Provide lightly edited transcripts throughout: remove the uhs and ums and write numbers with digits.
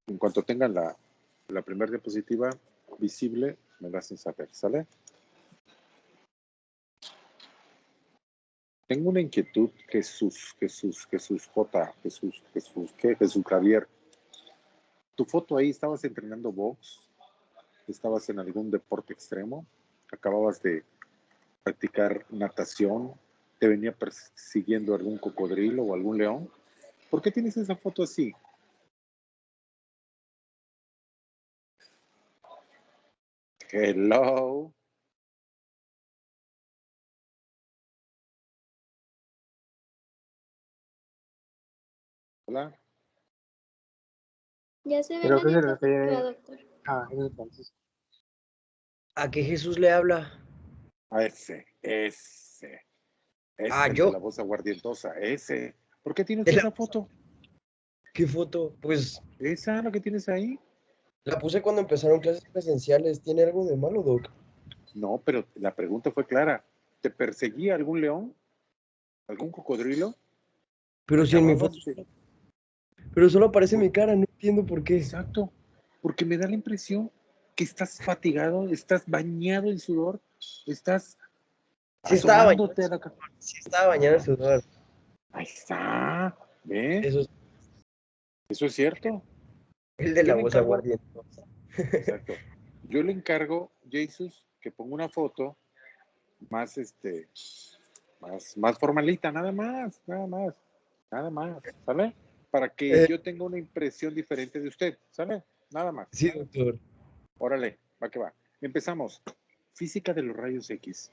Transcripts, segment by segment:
En cuanto tengan la primera diapositiva visible, me la hacen saber, ¿sale? Tengo una inquietud, Jesús Javier. Tu foto ahí, ¿estabas entrenando box? ¿Estabas en algún deporte extremo? ¿Acababas de practicar natación? ¿Te venía persiguiendo algún cocodrilo o algún león? ¿Por qué tienes esa foto así? Hello. Hola. Ya se ve ¿Pero la a qué se diapositiva, refiere? doctor. Eso es Francisco. ¿A qué Jesús le habla? A ese. Ah, El ¿yo? de la voz aguardientosa, ese. ¿Por qué tienes ¿De la- esa foto? ¿Qué foto? Pues ¿Esa la que tienes ahí? la puse cuando empezaron clases presenciales. ¿Tiene algo de malo, Doc? No, pero la pregunta fue clara. ¿Te perseguía algún león? ¿Algún cocodrilo? Pero si en mi Acababas foto... de... Pero solo aparece mi cara, no entiendo por qué. Exacto. Porque me da la impresión que estás fatigado, estás bañado en sudor, estás Sí estaba bañado, asomándote a la... sí estaba bañado en sudor. Ahí está. ¿Ve? Eso es Eso es cierto. el de Yo la le voz encargo... aguardientosa. Exacto. Yo le encargo, Jesus, que ponga una foto más, más formalita, nada más, ¿sale? Para que yo tenga una impresión diferente de usted, ¿sale? Nada más. Sí, doctor. Órale, va que va. Empezamos. Física de los rayos X.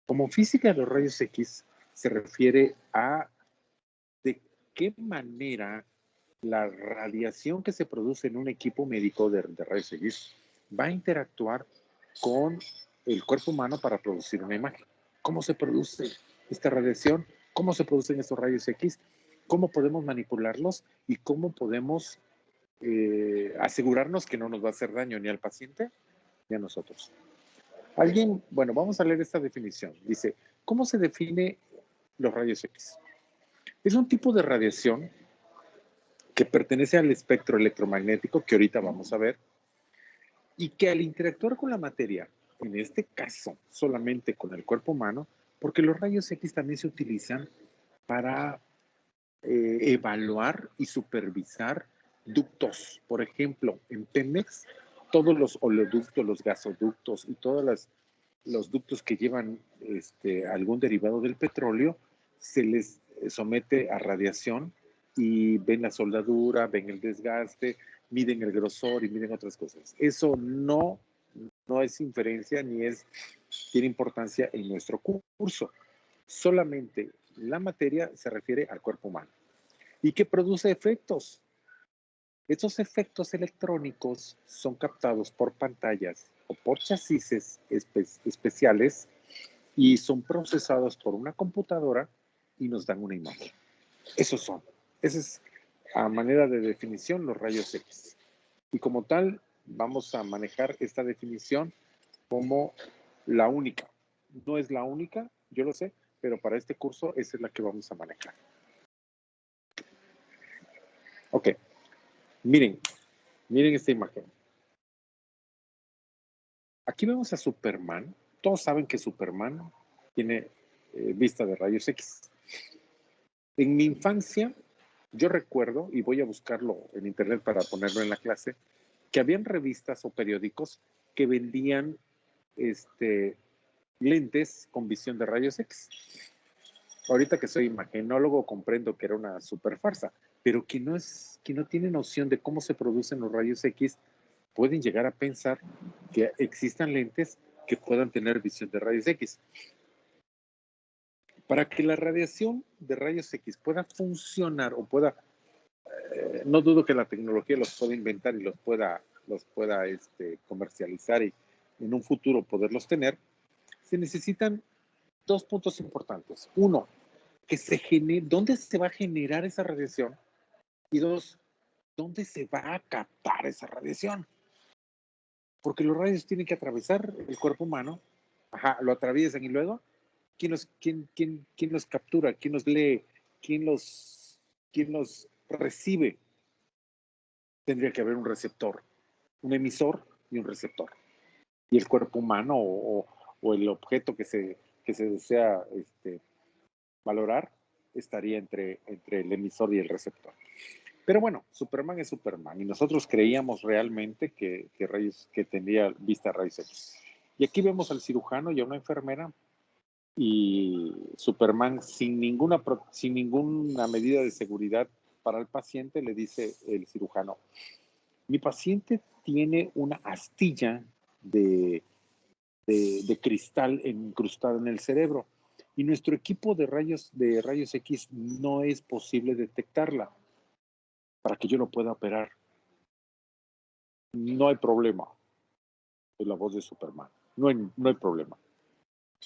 Como física de los rayos X se refiere a de qué manera la radiación que se produce en un equipo médico de rayos X va a interactuar con el cuerpo humano para producir una imagen. ¿Cómo se produce esta radiación? ¿Cómo se producen estos rayos X? ¿Cómo podemos manipularlos? ¿Y cómo podemos asegurarnos que no nos va a hacer daño ni al paciente ni a nosotros? Alguien, bueno, vamos a leer esta definición. Dice, ¿cómo se define los rayos X? Es un tipo de radiación que pertenece al espectro electromagnético, que ahorita vamos a ver, y que al interactuar con la materia, en este caso solamente con el cuerpo humano, porque los rayos X también se utilizan para evaluar y supervisar ductos. Por ejemplo, en Pemex, todos los oleoductos, los gasoductos y todos los ductos que llevan algún derivado del petróleo, se les somete a radiación y ven la soldadura, ven el desgaste, miden el grosor y miden otras cosas. Eso no es inferencia ni tiene importancia en nuestro curso. Solamente la materia se refiere al cuerpo humano. ¿Y qué produce efectos? Estos efectos electrónicos son captados por pantallas o por chasis especiales y son procesados por una computadora y nos dan una imagen. Esos son. Esa es a manera de definición los rayos X. Y como tal, vamos a manejar esta definición como la única. No es la única, yo lo sé, pero para este curso esa es la que vamos a manejar. Ok, miren esta imagen. Aquí vemos a Superman. Todos saben que Superman tiene vista de rayos X. En mi infancia, yo recuerdo, y voy a buscarlo en internet para ponerlo en la clase, que habían revistas o periódicos que vendían lentes con visión de rayos X. Ahorita que soy imagenólogo comprendo que era una super farsa, pero quien no tiene noción de cómo se producen los rayos X pueden llegar a pensar que existan lentes que puedan tener visión de rayos X. Para que la radiación de rayos X pueda funcionar o pueda, no dudo que la tecnología los pueda inventar y los pueda comercializar y en un futuro poderlos tener, se necesitan dos puntos importantes. Uno, que se genere, ¿dónde se va a generar esa radiación? Y dos, ¿dónde se va a captar esa radiación? Porque los rayos tienen que atravesar el cuerpo humano, lo atraviesan y luego, ¿quién los captura? ¿Quién los lee? ¿Quién los recibe? tendría que haber un receptor, un emisor y un receptor. Y el cuerpo humano o el objeto que se desea valorar estaría entre el emisor y el receptor. Pero bueno, Superman es Superman y nosotros creíamos realmente que tenía vista a rayos X. Y aquí vemos al cirujano y a una enfermera y Superman sin ninguna medida de seguridad para el paciente le dice el cirujano, mi paciente tiene una astilla de cristal incrustada en el cerebro y nuestro equipo de rayos X no es posible detectarla para que yo lo pueda operar. No hay problema. Es la voz de Superman. No hay problema.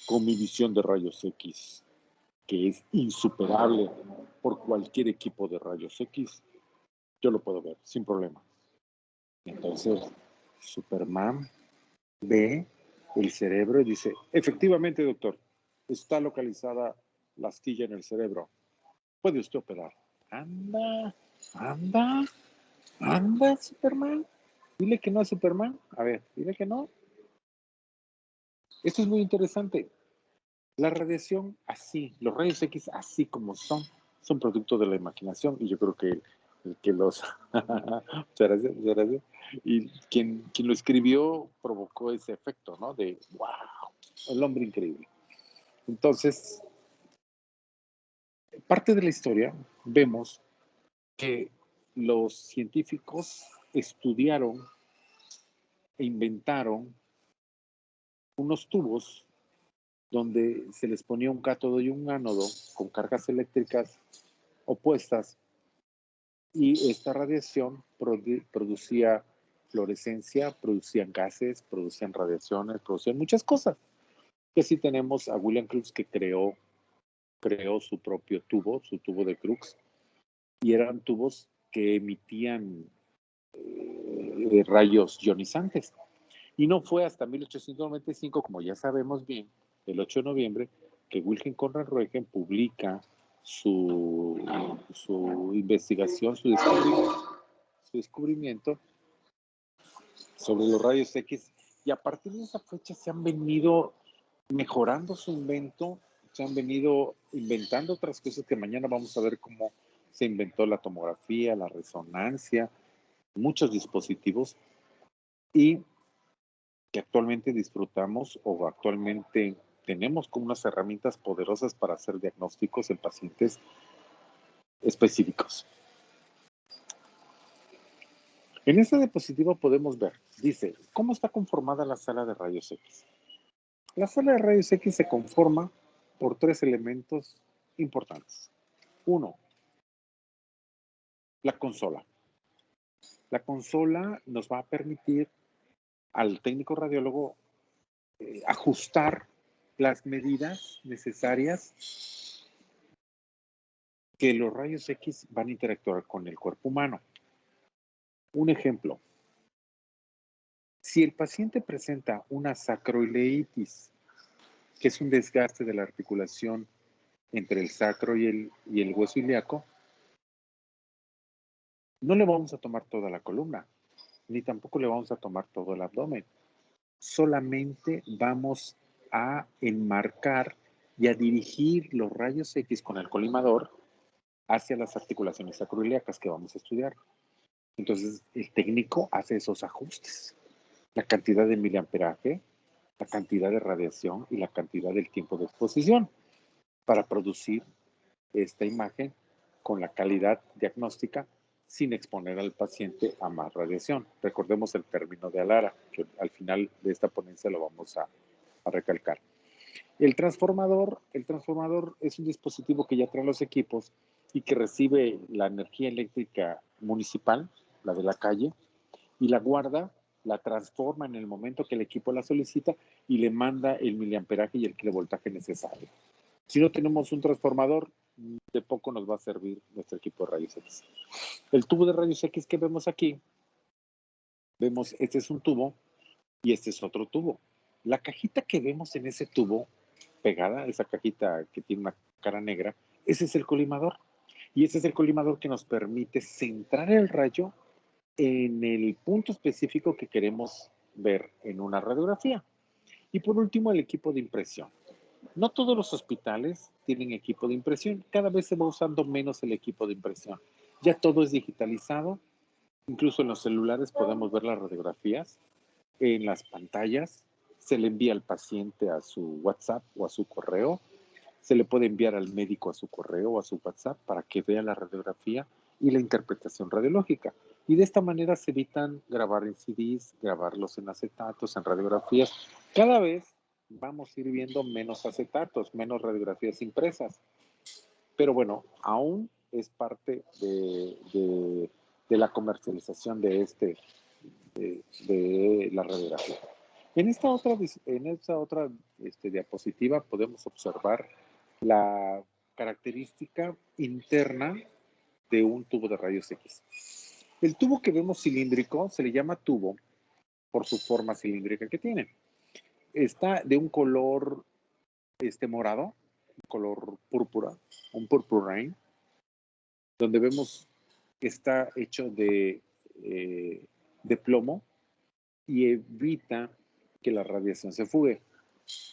Con mi visión de rayos X, que es insuperable por cualquier equipo de rayos X, yo lo puedo ver sin problema. Entonces, Superman ve el cerebro y dice, efectivamente, doctor, está localizada la astilla en el cerebro. Puede usted operar. Anda, anda, anda, Superman. Dile que no es Superman. A ver, dile que no. Esto es muy interesante. La radiación así, los rayos X así como son producto de la imaginación y yo creo que el que los... muchas gracias. Y quien lo escribió provocó ese efecto, ¿no? De, wow, el hombre increíble. Entonces, parte de la historia vemos que los científicos estudiaron e inventaron unos tubos donde se les ponía un cátodo y un ánodo con cargas eléctricas opuestas y esta radiación producía fluorescencia, producían gases, producían radiaciones, producían muchas cosas. Y así tenemos a William Crookes que creó su propio tubo, su tubo de Crookes, y eran tubos que emitían rayos ionizantes. Y no fue hasta 1895, como ya sabemos bien, el 8 de noviembre, que Wilhelm Conrad Röntgen publica su investigación, su descubrimiento sobre los rayos X. Y a partir de esa fecha se han venido mejorando su invento, se han venido inventando otras cosas que mañana vamos a ver cómo se inventó la tomografía, la resonancia, muchos dispositivos y que actualmente disfrutamos o actualmente tenemos como unas herramientas poderosas para hacer diagnósticos en pacientes específicos. En esta diapositiva podemos ver, dice, ¿cómo está conformada la sala de rayos X? La sala de rayos X se conforma por tres elementos importantes. Uno, la consola. La consola nos va a permitir al técnico radiólogo ajustar las medidas necesarias que los rayos X van a interactuar con el cuerpo humano. Un ejemplo, si el paciente presenta una sacroileitis, que es un desgaste de la articulación entre el sacro y el hueso ilíaco, no le vamos a tomar toda la columna, ni tampoco le vamos a tomar todo el abdomen. Solamente vamos a enmarcar y a dirigir los rayos X con el colimador hacia las articulaciones sacroiliacas que vamos a estudiar. Entonces, el técnico hace esos ajustes. La cantidad de miliamperaje, la cantidad de radiación y la cantidad del tiempo de exposición para producir esta imagen con la calidad diagnóstica sin exponer al paciente a más radiación. Recordemos el término de Alara, que al final de esta ponencia lo vamos a recalcar. El transformador es un dispositivo que ya traen los equipos y que recibe la energía eléctrica municipal, la de la calle, y la guarda, la transforma en el momento que el equipo la solicita y le manda el miliamperaje y el kilovoltaje necesario. Si no tenemos un transformador, de poco nos va a servir nuestro equipo de rayos X. El tubo de rayos X que vemos aquí, vemos, este es un tubo y este es otro tubo. La cajita que vemos en ese tubo, pegada, esa cajita que tiene una cara negra, ese es el colimador. Y ese es el colimador que nos permite centrar el rayo en el punto específico que queremos ver en una radiografía. Y por último, el equipo de impresión. No todos los hospitales tienen equipo de impresión. Cada vez se va usando menos el equipo de impresión. Ya todo es digitalizado. Incluso en los celulares podemos ver las radiografías. En las pantallas se le envía al paciente a su WhatsApp o a su correo. Se le puede enviar al médico a su correo o a su WhatsApp para que vea la radiografía y la interpretación radiológica. Y de esta manera se evitan grabar en CDs, grabarlos en acetatos, en radiografías. Cada vez vamos a ir viendo menos acetatos, menos radiografías impresas. Pero bueno, aún es parte de la comercialización de la radiografía. En esta otra diapositiva podemos observar la característica interna de un tubo de rayos X. El tubo que vemos cilíndrico se le llama tubo por su forma cilíndrica que tiene. Está de un color morado, un color púrpura, un purpurine, donde vemos que está hecho de plomo y evita que la radiación se fugue.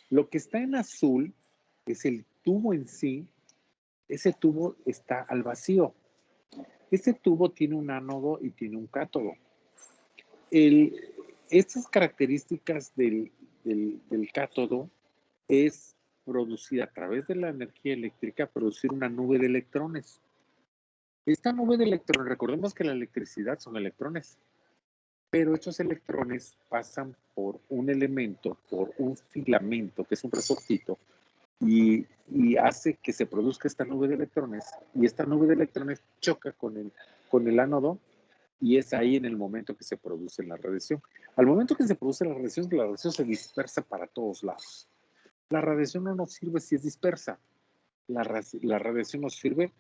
Lo que está en azul es el tubo en sí. Ese tubo está al vacío. Este tubo tiene un ánodo y tiene un cátodo. Estas características del cátodo es producir a través de la energía eléctrica, producir una nube de electrones. Esta nube de electrones, recordemos que la electricidad son electrones, pero estos electrones pasan por un elemento, por un filamento, que es un resortito, y hace que se produzca esta nube de electrones, y esta nube de electrones choca con el ánodo, y es ahí en el momento que se produce la radiación. Al momento que se produce la radiación se dispersa para todos lados. La radiación no nos sirve si es dispersa. La radiación nos sirve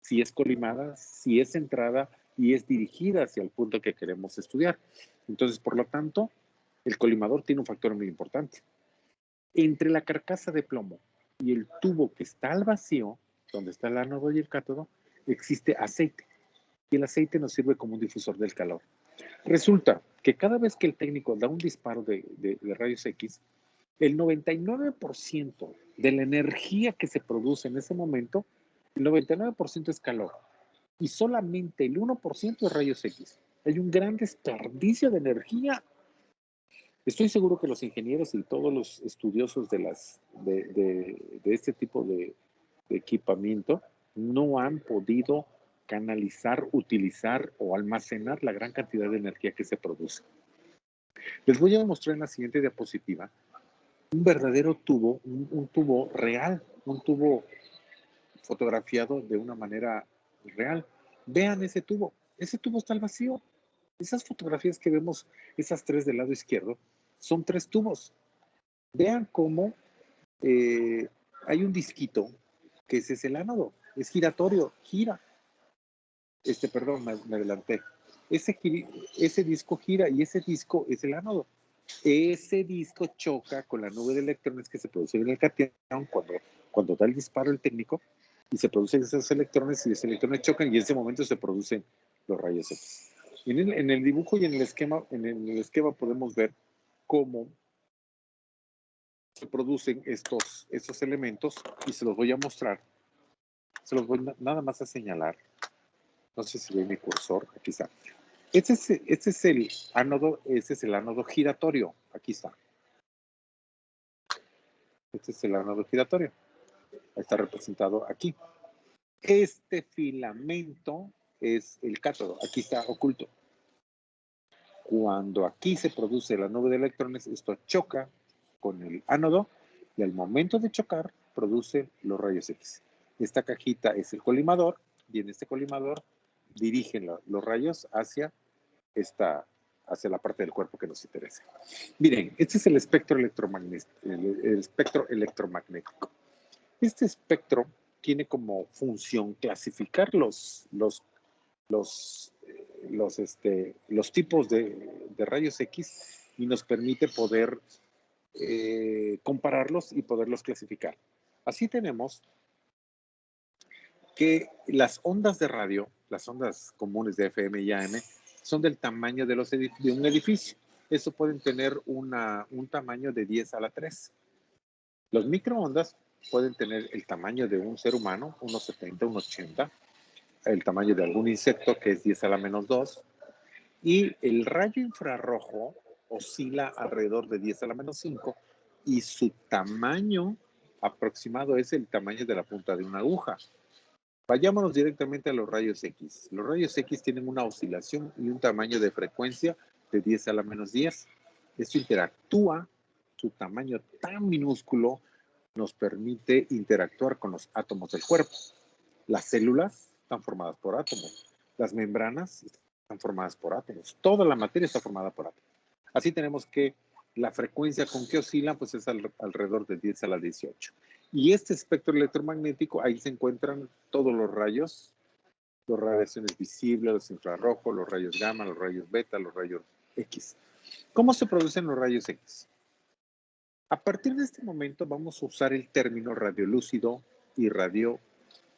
si es colimada, si es centrada y es dirigida hacia el punto que queremos estudiar. Entonces, por lo tanto, el colimador tiene un factor muy importante. Entre la carcasa de plomo y el tubo que está al vacío, donde está el ánodo y el cátodo, existe aceite. Y el aceite nos sirve como un difusor del calor. Resulta que cada vez que el técnico da un disparo de rayos X, el 99% de la energía que se produce en ese momento, el 99% es calor y solamente el 1% es rayos X. Hay un gran desperdicio de energía. Estoy seguro que los ingenieros y todos los estudiosos de este tipo de equipamiento no han podido canalizar, utilizar o almacenar la gran cantidad de energía que se produce. Les voy a mostrar en la siguiente diapositiva un verdadero tubo, un tubo real, un tubo fotografiado de una manera real. Vean ese tubo está al vacío. Esas fotografías que vemos, esas tres del lado izquierdo, son tres tubos. Vean cómo hay un disquito, que ese es el ánodo, es giratorio, gira. Perdón, me adelanté. Ese disco gira y ese disco es el ánodo. Ese disco choca con la nube de electrones que se produce en el catión cuando da el disparo el técnico y se producen esos electrones y esos electrones chocan y en ese momento se producen los rayos X. En el dibujo y en el esquema podemos ver cómo se producen estos elementos y se los voy a mostrar. Se los voy nada más a señalar. No sé si ve mi cursor. Aquí está. Este es el ánodo giratorio. Aquí está. Este es el ánodo giratorio. Está representado aquí. Este filamento es el cátodo. Aquí está oculto. Cuando aquí se produce la nube de electrones, esto choca con el ánodo y al momento de chocar produce los rayos X. Esta cajita es el colimador y en este colimador dirigen los rayos hacia la parte del cuerpo que nos interesa. Miren, este es el espectro electromagnético. Este espectro tiene como función clasificar los tipos de rayos X y nos permite poder compararlos y poderlos clasificar. Así tenemos que las ondas de radio, las ondas comunes de FM y AM, son del tamaño de un edificio. Eso pueden tener un tamaño de 10 a la 3. Los microondas pueden tener el tamaño de un ser humano, unos 70, unos 80, el tamaño de algún insecto, que es 10 a la menos 2, y el rayo infrarrojo oscila alrededor de 10 a la menos 5, y su tamaño aproximado es el tamaño de la punta de una aguja. Vayámonos directamente a los rayos X. Los rayos X tienen una oscilación y un tamaño de frecuencia de 10 a la menos 10. Esto interactúa, su tamaño tan minúsculo nos permite interactuar con los átomos del cuerpo. Las células están formadas por átomos. Las membranas están formadas por átomos. Toda la materia está formada por átomos. Así tenemos que la frecuencia con que oscilan pues es alrededor de 10 a la 18. Y este espectro electromagnético, ahí se encuentran todos los rayos, las radiaciones visibles, los infrarrojos, los rayos gamma, los rayos beta, los rayos X. ¿Cómo se producen los rayos X? A partir de este momento vamos a usar el término radiolúcido y radio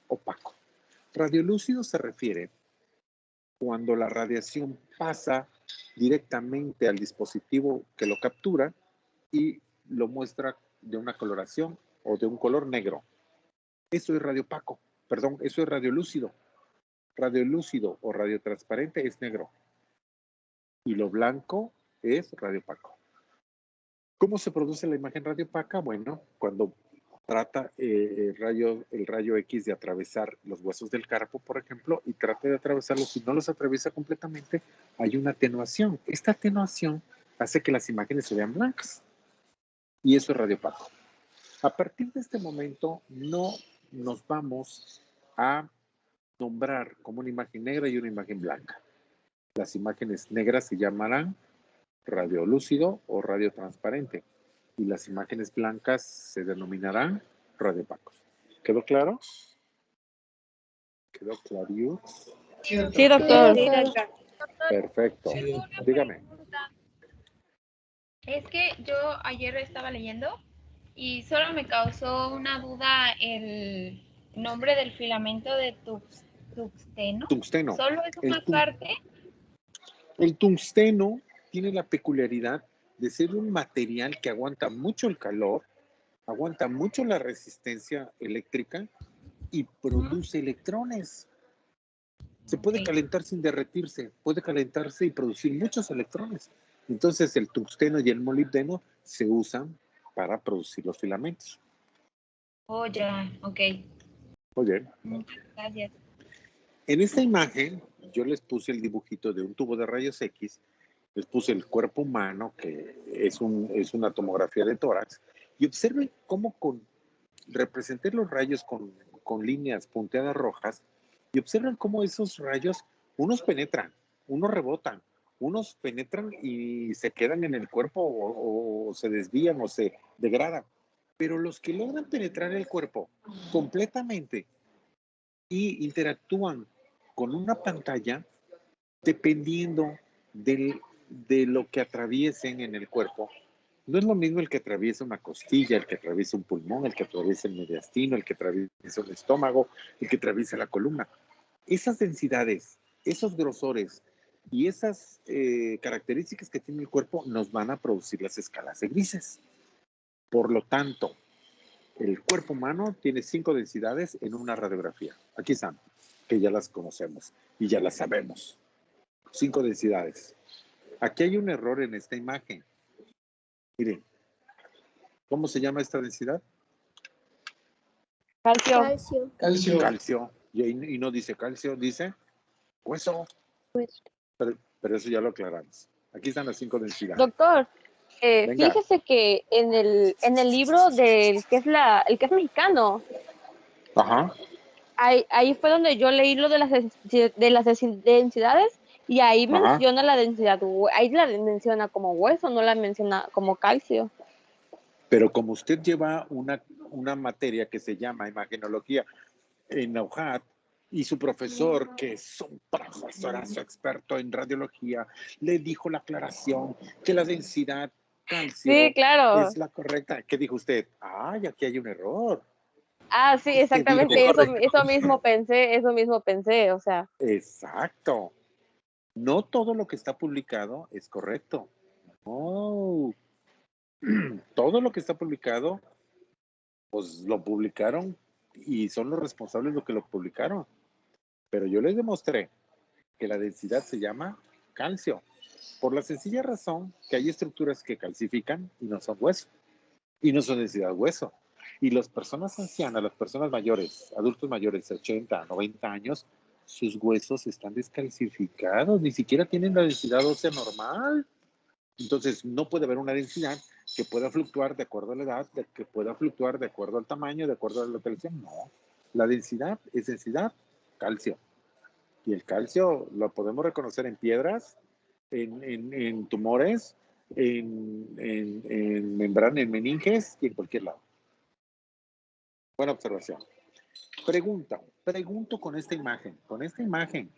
opaco. Radiolúcido se refiere cuando la radiación pasa directamente al dispositivo que lo captura y lo muestra de una coloración o de un color negro. Eso es radiopaco, perdón, eso es radiolúcido. Radiolúcido o radiotransparente es negro. Y lo blanco es radiopaco. ¿Cómo se produce la imagen radiopaca? Bueno, cuando trata el rayo X de atravesar los huesos del carpo, por ejemplo, y trata de atravesarlos, si no los atraviesa completamente, hay una atenuación. Esta atenuación hace que las imágenes se vean blancas. Y eso es radiopaco. A partir de este momento, no nos vamos a nombrar como una imagen negra y una imagen blanca. Las imágenes negras se llamarán radiolúcido o radiotransparente y las imágenes blancas se denominarán radiopacos. ¿Quedó claro? ¿Quedó claro? Sí, doctor. Sí, doctor. Perfecto. Sí. Dígame. Es que yo ayer estaba leyendo y solo me causó una duda el nombre del filamento de tungsteno. Tungsteno. ¿Solo es una parte? El tungsteno tiene la peculiaridad de ser un material que aguanta mucho el calor, aguanta mucho la resistencia eléctrica y produce electrones. Se puede calentar sin derretirse, puede calentarse y producir muchos electrones. Entonces el tungsteno y el molibdeno se usan para producir los filamentos. Oh, ya, ok. Muy bien. Muchas gracias. En esta imagen yo les puse el dibujito de un tubo de rayos X, les puse el cuerpo humano, que es una tomografía de tórax, y observen cómo representé los rayos con líneas punteadas rojas, y observen cómo esos rayos, unos penetran, unos rebotan, unos penetran y se quedan en el cuerpo o se desvían o se degradan. Pero los que logran penetrar el cuerpo completamente y interactúan con una pantalla, dependiendo de lo que atraviesen en el cuerpo, no es lo mismo el que atraviesa una costilla, el que atraviesa un pulmón, el que atraviesa el mediastino, el que atraviesa un estómago, el que atraviesa la columna. Esas densidades, esos grosores y esas características que tiene el cuerpo nos van a producir las escalas de grises. Por lo tanto, el cuerpo humano tiene 5 densidades en una radiografía. Aquí están, que ya las conocemos y ya las sabemos. 5 densidades. Aquí hay un error en esta imagen. Miren, ¿cómo se llama esta densidad? Calcio. Calcio. Y no dice calcio, dice hueso. Pero eso ya lo aclaramos. Aquí están las 5 densidades. Doctor, Venga. fíjese que en el libro del que es el que es mexicano, Ajá. ahí fue donde yo leí lo de las densidades y ahí Ajá. menciona la densidad, ahí la menciona como hueso, no la menciona como calcio. Pero como usted lleva una materia que se llama imagenología en Nauhat, y su profesor, que es un profesorazo experto en radiología, le dijo la aclaración que la densidad calcio Sí, claro. es la correcta. ¿Qué dijo usted? Ay, aquí hay un error. Ah, sí, exactamente, eso mismo pensé, o sea. Exacto. No todo lo que está publicado es correcto. No. Todo lo que está publicado, pues lo publicaron y son los responsables de lo que lo publicaron. Pero yo les demostré que la densidad se llama calcio, por la sencilla razón que hay estructuras que calcifican y no son hueso, y no son densidad hueso. Y las personas ancianas, las personas mayores, adultos mayores de 80, 90 años, sus huesos están descalcificados, ni siquiera tienen la densidad ósea normal. Entonces, no puede haber una densidad que pueda fluctuar de acuerdo a la edad, que pueda fluctuar de acuerdo al tamaño, de acuerdo a la localización. No. La densidad es densidad calcio. Y el calcio lo podemos reconocer en piedras, en tumores, en membrana, en meninges y en cualquier lado. Buena observación. Pregunto con esta imagen,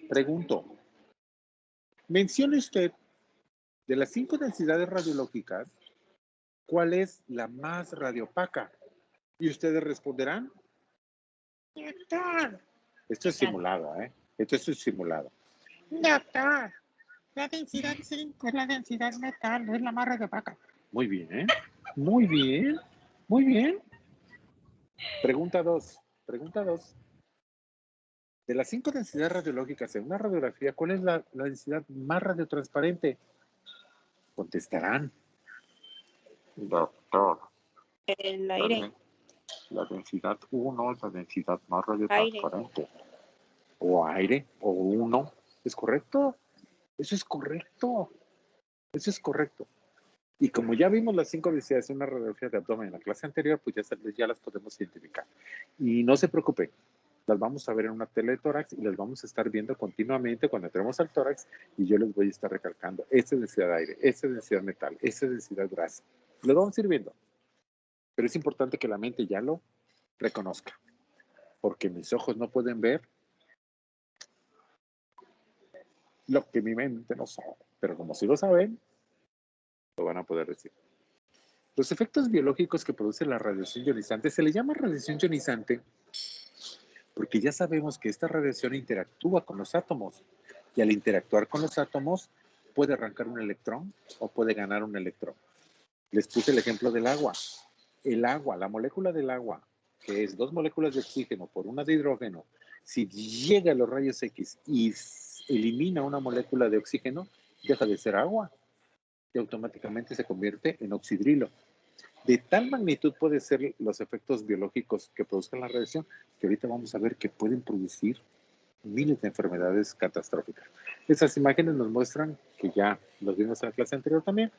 pregunto. Mencione usted de las 5 densidades radiológicas, ¿cuál es la más radiopaca? Y ustedes responderán, doctor. Esto es simulado, ¿eh? Esto es simulado. Doctor, la densidad 5 es la densidad metal, no es la más radiopaca. Muy bien, muy bien, muy bien. Pregunta 2. De las 5 densidades radiológicas en una radiografía, ¿cuál es la densidad más radiotransparente? Contestarán, doctor. El aire. La densidad 1 es la densidad más radiotransparente. O aire, o 1. ¿Es correcto? Eso es correcto. Eso es correcto. Y como ya vimos las 5 densidades en una radiografía de abdomen en la clase anterior, pues ya las podemos identificar. Y no se preocupe, las vamos a ver en una tele de tórax y las vamos a estar viendo continuamente cuando entremos al tórax y yo les voy a estar recalcando, esta es densidad de aire, esta es densidad metal, esta es densidad grasa. Lo vamos a ir viendo. Pero es importante que la mente ya lo reconozca, porque mis ojos no pueden ver lo que mi mente no sabe, pero como si lo saben, lo van a poder decir. Los efectos biológicos que produce la radiación ionizante se le llama radiación ionizante porque ya sabemos que esta radiación interactúa con los átomos y al interactuar con los átomos puede arrancar un electrón o puede ganar un electrón. Les puse el ejemplo del agua. El agua, la molécula del agua, que es 2 moléculas de oxígeno por una de hidrógeno, si llega a los rayos X y elimina una molécula de oxígeno, deja de ser agua y automáticamente se convierte en oxidrilo. De tal magnitud pueden ser los efectos biológicos que produzcan la radiación que ahorita vamos a ver que pueden producir miles de enfermedades catastróficas. Estas imágenes nos muestran, que ya los vimos en la clase anterior también,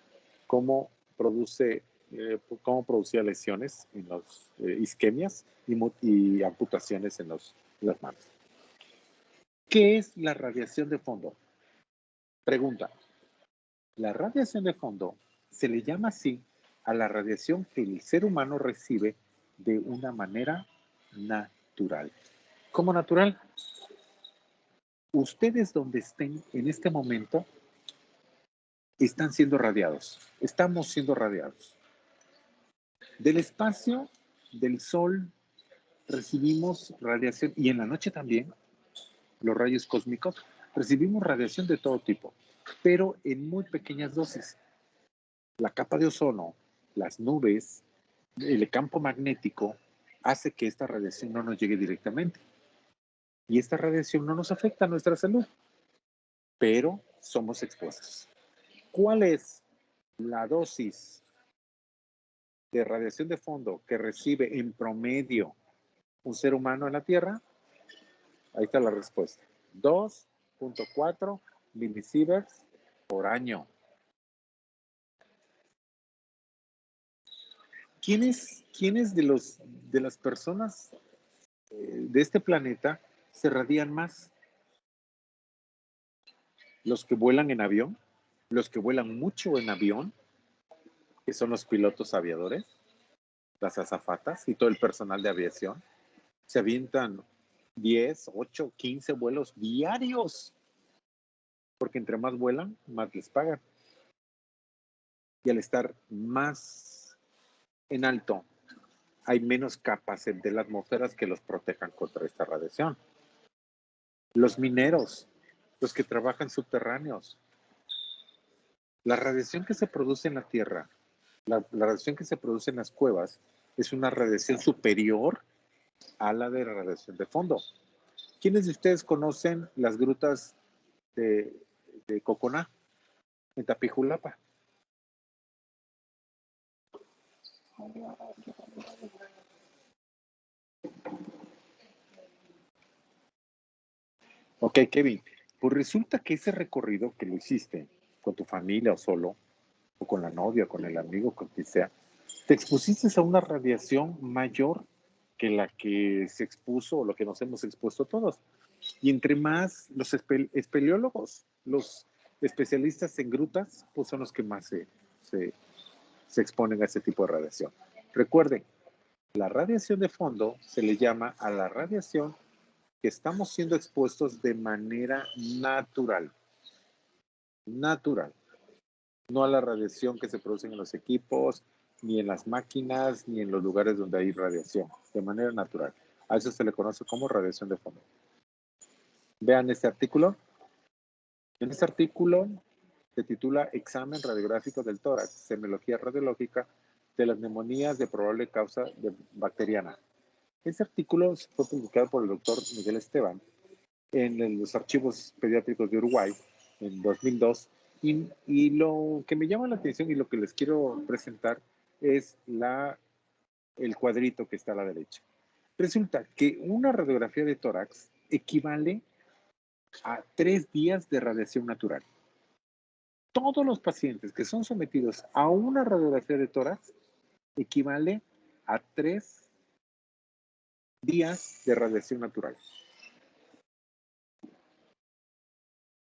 cómo producía lesiones en las isquemias y amputaciones en las manos. ¿Qué es la radiación de fondo? Pregunta. La radiación de fondo se le llama así a la radiación que el ser humano recibe de una manera natural. ¿Cómo natural? Ustedes donde estén en este momento están siendo radiados, estamos siendo radiados. Del espacio, del sol, recibimos radiación y en la noche también, los rayos cósmicos, recibimos radiación de todo tipo, pero en muy pequeñas dosis. La capa de ozono, las nubes, el campo magnético hace que esta radiación no nos llegue directamente. Y esta radiación no nos afecta a nuestra salud, pero somos expuestos. ¿Cuál es la dosis de radiación de fondo que recibe en promedio un ser humano en la Tierra? Ahí está la respuesta. 2.4 milisieverts por año. ¿Quiénes de las personas de este planeta se radian más? Los que vuelan en avión, los que vuelan mucho en avión, que son los pilotos aviadores, las azafatas y todo el personal de aviación, se avientan 10, 8, 15 vuelos diarios, porque entre más vuelan, más les pagan. Y al estar más en alto, hay menos capas de la atmósfera que los protejan contra esta radiación. Los mineros los que trabajan subterráneos. La radiación que se produce en la Tierra, la radiación que se produce en las cuevas, es una radiación superior a la de radiación de fondo. ¿Quiénes de ustedes conocen las grutas de Coconá, en Tapijulapa? Ok, Kevin, pues resulta que ese recorrido que lo hiciste con tu familia o solo, o con la novia, o con el amigo, con quien sea, te expusiste a una radiación mayor que la que se expuso o lo que nos hemos expuesto todos. Y entre más los espeleólogos, los especialistas en grutas, pues son los que más se exponen a ese tipo de radiación. Recuerden, la radiación de fondo se le llama a la radiación que estamos siendo expuestos de manera natural. Natural. No a la radiación que se produce en los equipos, ni en las máquinas, ni en los lugares donde hay radiación. De manera natural. A eso se le conoce como radiación de fondo. Vean este artículo. En este artículo se titula Examen radiográfico del tórax, semiología radiológica de las neumonías de probable causa bacteriana. Este artículo fue publicado por el doctor Miguel Esteban en los archivos pediátricos de Uruguay en 2002 y lo que me llama la atención y lo que les quiero presentar es el cuadrito que está a la derecha. Resulta que una radiografía de tórax equivale a 3 días de radiación natural. Todos los pacientes que son sometidos a una radiografía de tórax equivale a 3 días de radiación natural.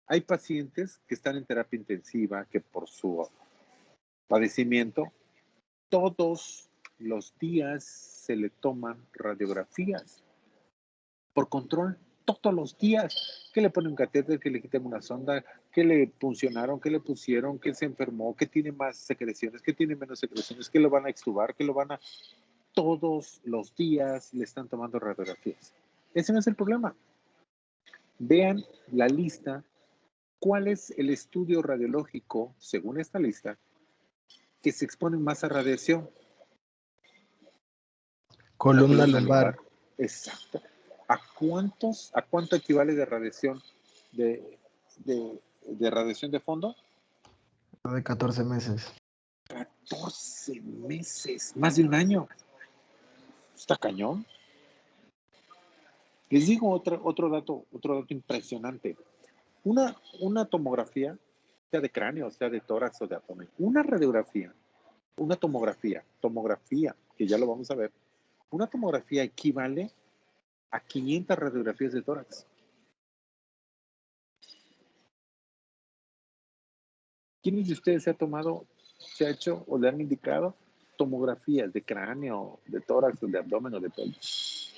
Hay pacientes que están en terapia intensiva que por su padecimiento todos los días se le toman radiografías por control, todos los días, que le ponen un catéter, que le quiten una sonda, que le puncionaron, que le pusieron, que se enfermó, que tiene más secreciones, que tiene menos secreciones, que lo van a extubar, que lo van a... Todos los días le están tomando radiografías. Ese no es el problema. Vean la lista. ¿Cuál es el estudio radiológico, según esta lista, que se expone más a radiación? Columna lumbar. Exacto. ¿A cuánto equivale de radiación de radiación de fondo? De 14 meses. 14 meses, más de un año. Está cañón. Les digo otro dato impresionante. Una tomografía, sea de cráneo, sea de tórax o de abdomen, una radiografía, una tomografía, que ya lo vamos a ver, una tomografía equivale a 500 radiografías de tórax. ¿Quiénes de ustedes se ha hecho o le han indicado tomografías de cráneo, de tórax, o de abdomen o de pelvis?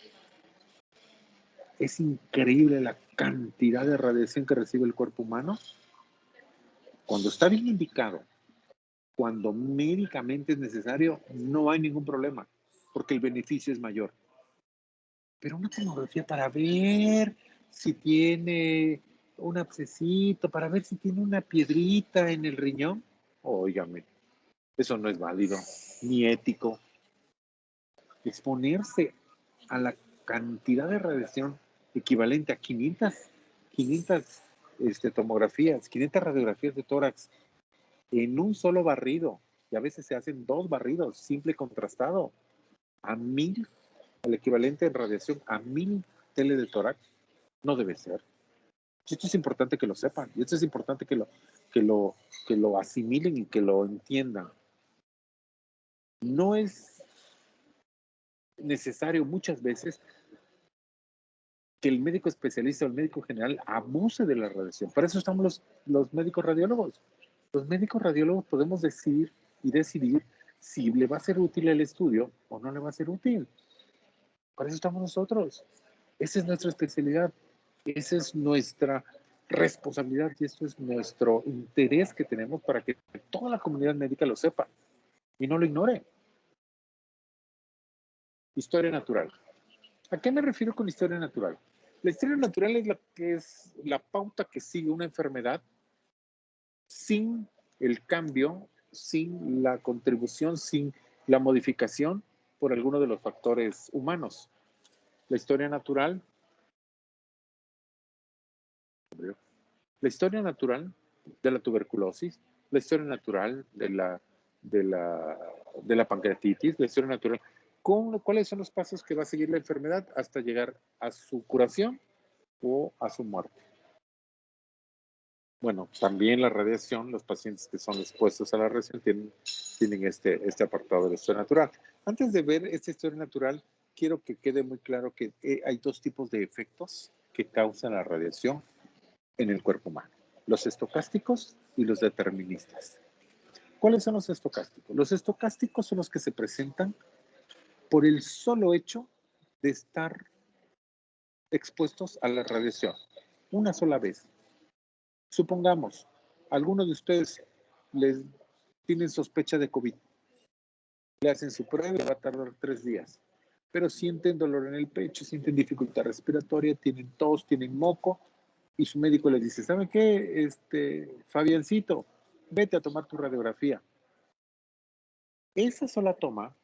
Es increíble la cantidad de radiación que recibe el cuerpo humano. Cuando está bien indicado, cuando médicamente es necesario, no hay ningún problema, porque el beneficio es mayor. Pero una tomografía para ver si tiene un abscesito, para ver si tiene una piedrita en el riñón, óigame, eso no es válido, ni ético. Exponerse a la cantidad de radiación equivalente a 500 tomografías, 500 radiografías de tórax en un solo barrido, y a veces se hacen 2 barridos, simple contrastado, a 1000, el equivalente en radiación a 1000 tele de tórax, no debe ser. Esto es importante que lo sepan, y esto es importante que lo asimilen y que lo entiendan. No es necesario muchas veces que el médico especialista o el médico general abuse de la radiación. Para eso estamos los médicos radiólogos. Los médicos radiólogos podemos decidir si le va a ser útil el estudio o no le va a ser útil. Para eso estamos nosotros. Esa es nuestra especialidad. Esa es nuestra responsabilidad y esto es nuestro interés que tenemos para que toda la comunidad médica lo sepa y no lo ignore. Historia natural. ¿A qué me refiero con historia natural? La historia natural es la pauta que sigue una enfermedad sin el cambio, sin la contribución, sin la modificación por alguno de los factores humanos. La historia natural de la tuberculosis, la historia natural de la pancreatitis, la historia natural. ¿Cuáles son los pasos que va a seguir la enfermedad hasta llegar a su curación o a su muerte? Bueno, también la radiación, los pacientes que son expuestos a la radiación tienen este apartado de la historia natural. Antes de ver esta historia natural, quiero que quede muy claro que hay dos tipos de efectos que causan la radiación en el cuerpo humano: los estocásticos y los deterministas. ¿Cuáles son los estocásticos? Los estocásticos son los que se presentan por el solo hecho de estar expuestos a la radiación una sola vez. Supongamos, algunos de ustedes tienen sospecha de COVID, le hacen su prueba y va a tardar 3 días, pero sienten dolor en el pecho, sienten dificultad respiratoria, tienen tos, tienen moco, y su médico les dice: ¿sabe qué, Fabiancito? Vete a tomar tu radiografía. Esa sola toma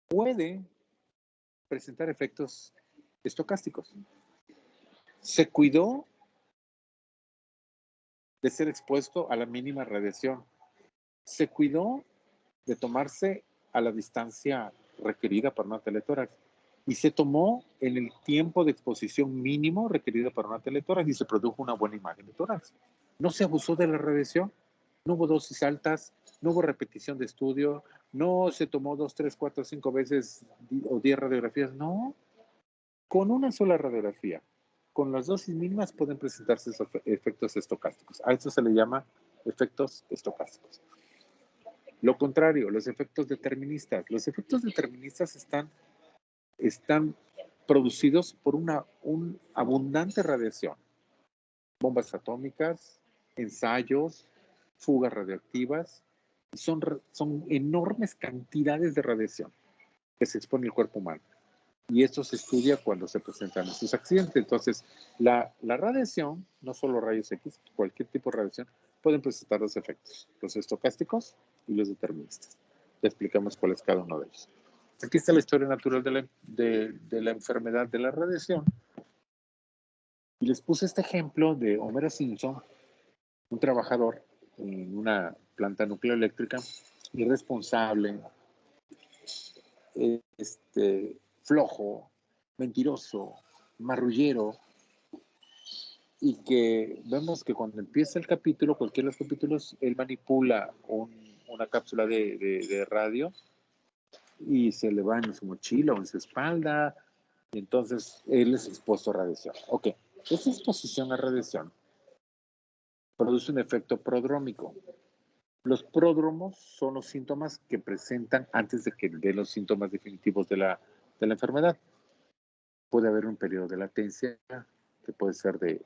puede presentar efectos estocásticos. Se cuidó de ser expuesto a la mínima radiación. Se cuidó de tomarse a la distancia requerida para una teletórax. Y se tomó en el tiempo de exposición mínimo requerido para una teletórax y se produjo una buena imagen de tórax. No se abusó de la radiación, no hubo dosis altas, no hubo repetición de estudio, no se tomó 2, 3, 4, 5 veces o 10 radiografías, no. Con una sola radiografía, con las dosis mínimas, pueden presentarse esos efectos estocásticos. A eso se le llama efectos estocásticos. Lo contrario, los efectos deterministas. Los efectos deterministas están producidos por una abundante radiación. Bombas atómicas, ensayos, fugas radioactivas. Son enormes cantidades de radiación que se expone el cuerpo humano. Y esto se estudia cuando se presentan estos accidentes. Entonces, la radiación, no solo rayos X, cualquier tipo de radiación, pueden presentar dos efectos: los estocásticos y los deterministas. Ya explicamos cuál es cada uno de ellos. Aquí está la historia natural de la enfermedad de la radiación. Y les puse este ejemplo de Homero Simpson, un trabajador en una planta nucleoeléctrica, irresponsable, flojo, mentiroso, marrullero, y que vemos que cuando empieza el capítulo, cualquiera de los capítulos, él manipula una cápsula de radio y se le va en su mochila o en su espalda, y entonces él es expuesto a radiación. Ok, esta exposición a radiación produce un efecto prodrómico. Los pródromos son los síntomas que presentan antes de que den los síntomas definitivos de la enfermedad. Puede haber un periodo de latencia que puede ser de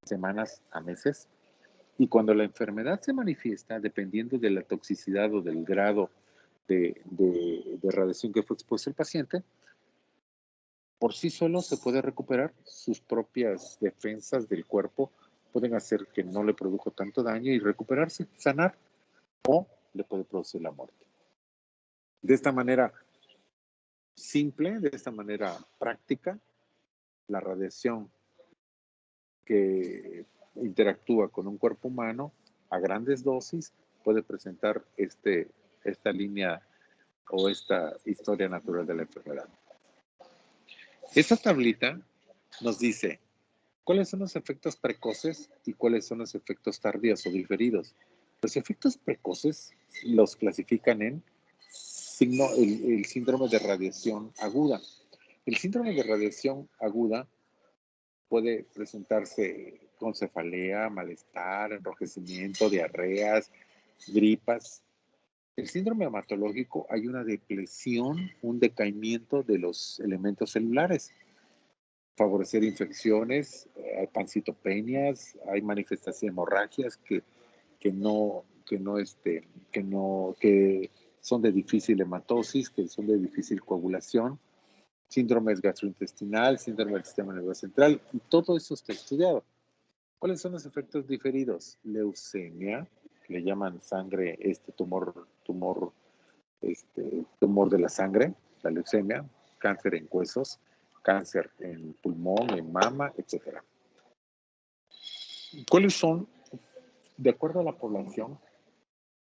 semanas a meses. Y cuando la enfermedad se manifiesta, dependiendo de la toxicidad o del grado de radiación que fue expuesto el paciente, por sí solo se puede recuperar. Sus propias defensas del cuerpo pueden hacer que no le produjo tanto daño y recuperarse, sanar, o le puede producir la muerte. De esta manera simple, de esta manera práctica, la radiación que interactúa con un cuerpo humano a grandes dosis puede presentar esta línea o esta historia natural de la enfermedad. Esta tablita nos dice cuáles son los efectos precoces y cuáles son los efectos tardíos o diferidos. Los efectos precoces los clasifican en el síndrome de radiación aguda. El síndrome de radiación aguda puede presentarse con cefalea, malestar, enrojecimiento, diarreas, gripas. El síndrome hematológico, hay una depresión, un decaimiento de los elementos celulares, favorecer infecciones, hay pancitopenias, hay manifestaciones de hemorragias que son de difícil hematosis, que son de difícil coagulación. síndromes gastrointestinal, síndrome del sistema nervioso central, y todo eso está estudiado. ¿Cuáles son los efectos diferidos? Leucemia, le llaman sangre, tumor de la sangre, la leucemia, cáncer en huesos, cáncer en pulmón, en mama, etc. ¿Cuáles son, de acuerdo a la población,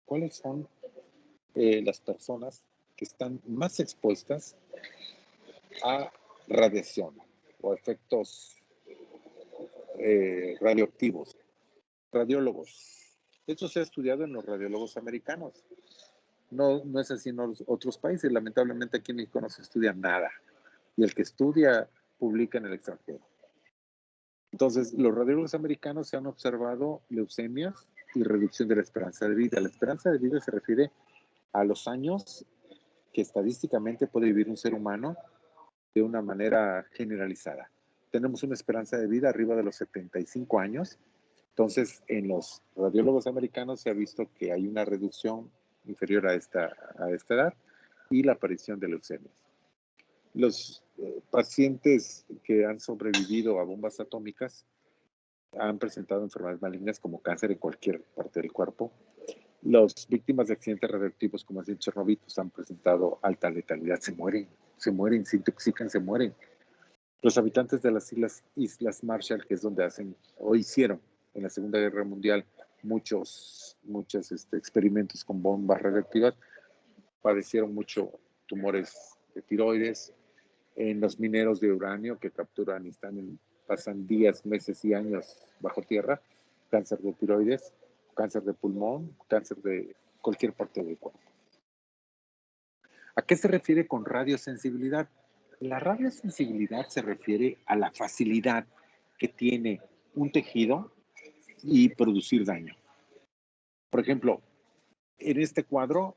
cuáles son las personas que están más expuestas a radiación o efectos radioactivos? Radiólogos. Esto se ha estudiado en los radiólogos americanos. No es así en los otros países. Lamentablemente aquí en México no se estudia nada. Y el que estudia publica en el extranjero. Entonces, los radiólogos americanos se han observado leucemias y reducción de la esperanza de vida. La esperanza de vida se refiere a los años que estadísticamente puede vivir un ser humano de una manera generalizada. Tenemos una esperanza de vida arriba de los 75 años. Entonces, en los radiólogos americanos se ha visto que hay una reducción inferior a esta edad y la aparición de leucemias. Los pacientes que han sobrevivido a bombas atómicas han presentado enfermedades malignas como cáncer en cualquier parte del cuerpo. Las víctimas de accidentes radioactivos, como es en Chernobyl, han presentado alta letalidad, se mueren, se intoxican, se mueren. Los habitantes de las Islas Marshall, que es donde hacen o hicieron en la Segunda Guerra Mundial muchos experimentos con bombas radioactivas, padecieron mucho tumores de tiroides. En los mineros de uranio que capturan y pasan días, meses y años bajo tierra, cáncer de tiroides, cáncer de pulmón, cáncer de cualquier parte del cuerpo. ¿A qué se refiere con radiosensibilidad? La radiosensibilidad se refiere a la facilidad que tiene un tejido y producir daño. Por ejemplo, en este cuadro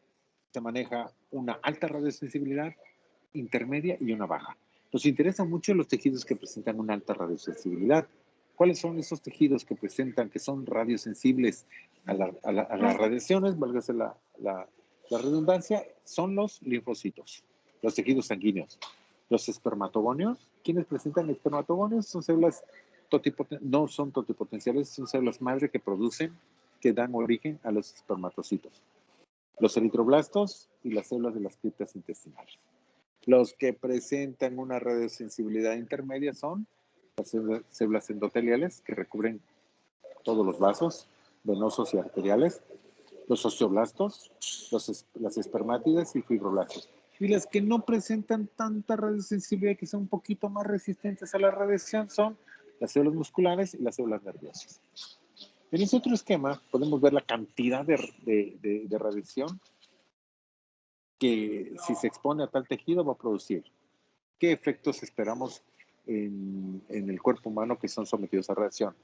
se maneja una alta radiosensibilidad, intermedia y una baja. Nos interesan mucho los tejidos que presentan una alta radiosensibilidad. ¿Cuáles son esos tejidos que son radiosensibles a las radiaciones? Válgase la redundancia, son los linfocitos, los tejidos sanguíneos. Los espermatogonios, ¿quiénes presentan espermatogonios? Son células no son totipotenciales, son células madre que dan origen a los espermatocitos. Los eritroblastos y las células de las criptas intestinales. Los que presentan una radiosensibilidad intermedia son las células endoteliales, que recubren todos los vasos venosos y arteriales, los osteoblastos, las espermátides y fibroblastos. Y las que no presentan tanta radiosensibilidad, que son un poquito más resistentes a la radiación, son las células musculares y las células nerviosas. En ese otro esquema podemos ver la cantidad de radiación que, si se expone a tal tejido, va a producir. ¿Qué efectos esperamos en el cuerpo humano que son sometidos a radiación?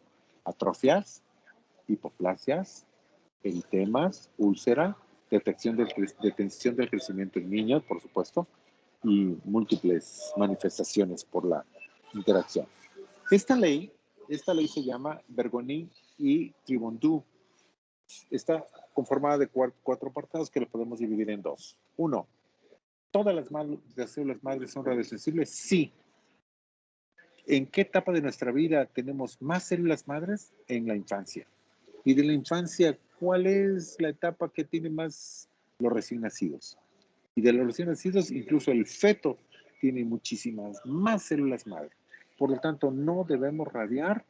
Atrofias, hipoplasias, eritemas, úlcera, detención del crecimiento en niños, por supuesto, y múltiples manifestaciones por la interacción. Esta ley se llama Bergonin y Tribondeau. Está conformada de cuatro apartados que lo podemos dividir en dos. Uno, ¿todas las células madres son radiosensibles? Sí. ¿En qué etapa de nuestra vida tenemos más células madres? En la infancia. Y de la infancia, ¿cuál es la etapa que tiene más? Los recién nacidos. Y de los recién nacidos, incluso el feto tiene muchísimas más células madre. Por lo tanto, no debemos radiar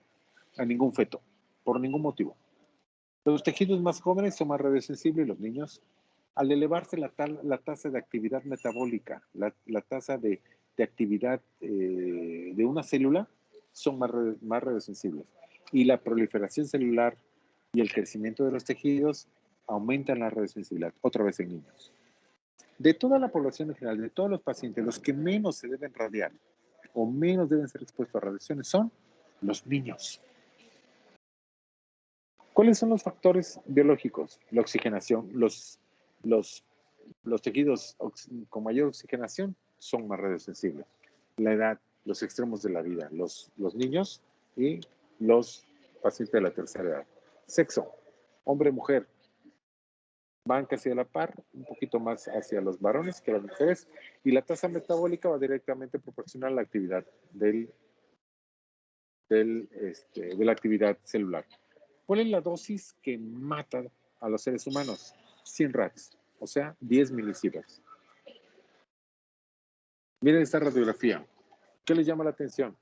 a ningún feto, por ningún motivo. Los tejidos más jóvenes son más radiosensibles, los niños. Al elevarse la tasa de actividad metabólica, la tasa de actividad de una célula, son más radiosensibles. Y la proliferación celular y el crecimiento de los tejidos aumentan la radiosensibilidad, otra vez en niños. De toda la población en general, de todos los pacientes, los que menos se deben radiar o menos deben ser expuestos a radiaciones son los niños. ¿Cuáles son los factores biológicos? La oxigenación. Los tejidos con mayor oxigenación son más radiosensibles. La edad, los extremos de la vida, los niños y los pacientes de la tercera edad. Sexo, hombre, mujer. van casi a la par, un poquito más hacia los varones que las mujeres, y la tasa metabólica va directamente proporcional a la actividad de la actividad celular. ¿Cuál es la dosis que mata a los seres humanos? 100 rats, o sea, 10 milisieverts. Miren esta radiografía. ¿Qué les llama la atención?